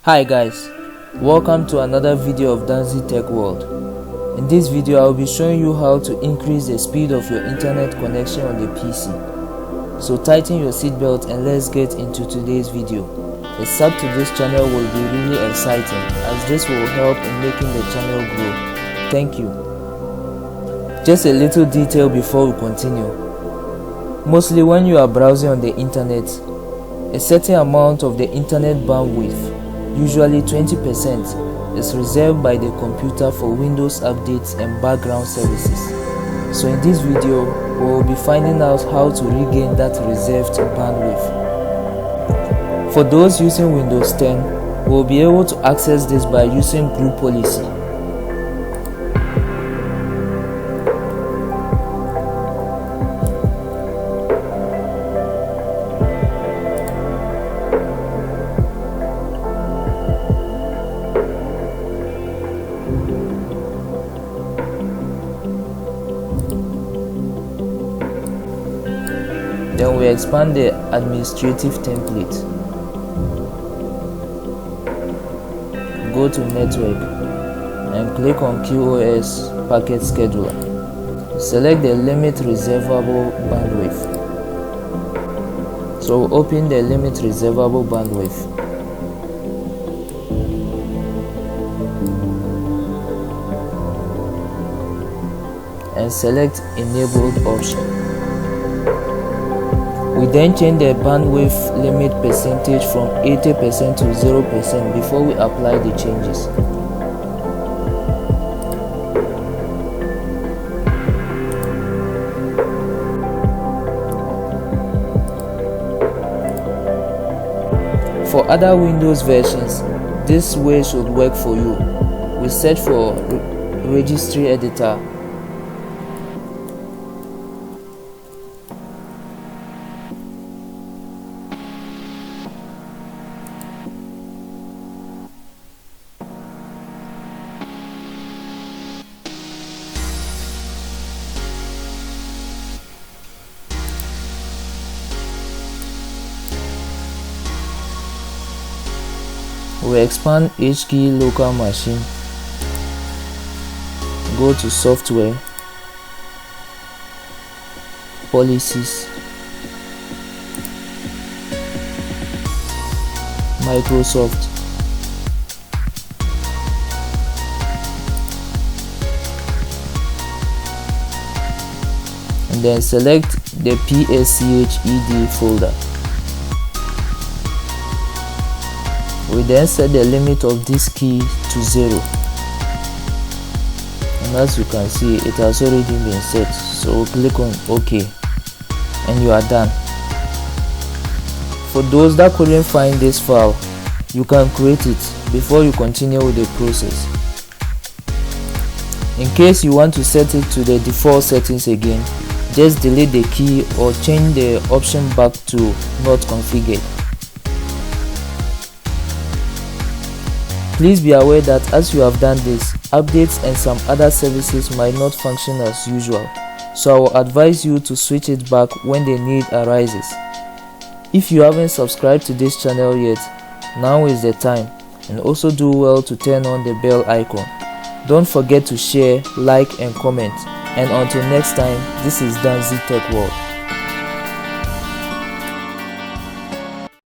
Hi guys, welcome to another video of Danzzy Tech World. In this video I will be showing you how to increase the speed of your internet connection on the PC. So tighten your seatbelt and let's get into today's video. A sub to this channel will be really exciting as this will help in making the channel grow. Thank you. Just a little detail before we continue. Mostly when you are browsing on the internet, a certain amount of the internet bandwidth, usually 20%, is reserved by the computer for Windows updates and background services. So in this video, we will be finding out how to regain that reserved bandwidth. For those using Windows 10, we will be able to access this by using group policy. Then we expand the administrative template. Go to network and click on QoS packet scheduler. Select the limit reservable bandwidth. So open the limit reservable bandwidth. And select enabled option. We then change the bandwidth limit percentage from 80% to 0% before we apply the changes. For other Windows versions, this way should work for you. We search for registry editor. We expand HKey local machine, go to software, policies, Microsoft, and then select the PSCHED folder. We then set the limit of this key to 0, and as you can see it has already been set, so click on OK and you are done. For those that couldn't find this file, you can create it before you continue with the process. In case you want to set it to the default settings again, just delete the key or change the option back to not configured. Please be aware that as you have done this, updates and some other services might not function as usual, so I will advise you to switch it back when the need arises. If you haven't subscribed to this channel yet, now is the time, and also do well to turn on the bell icon. Don't forget to share, like and comment, and until next time, this is Danzzy Tech World.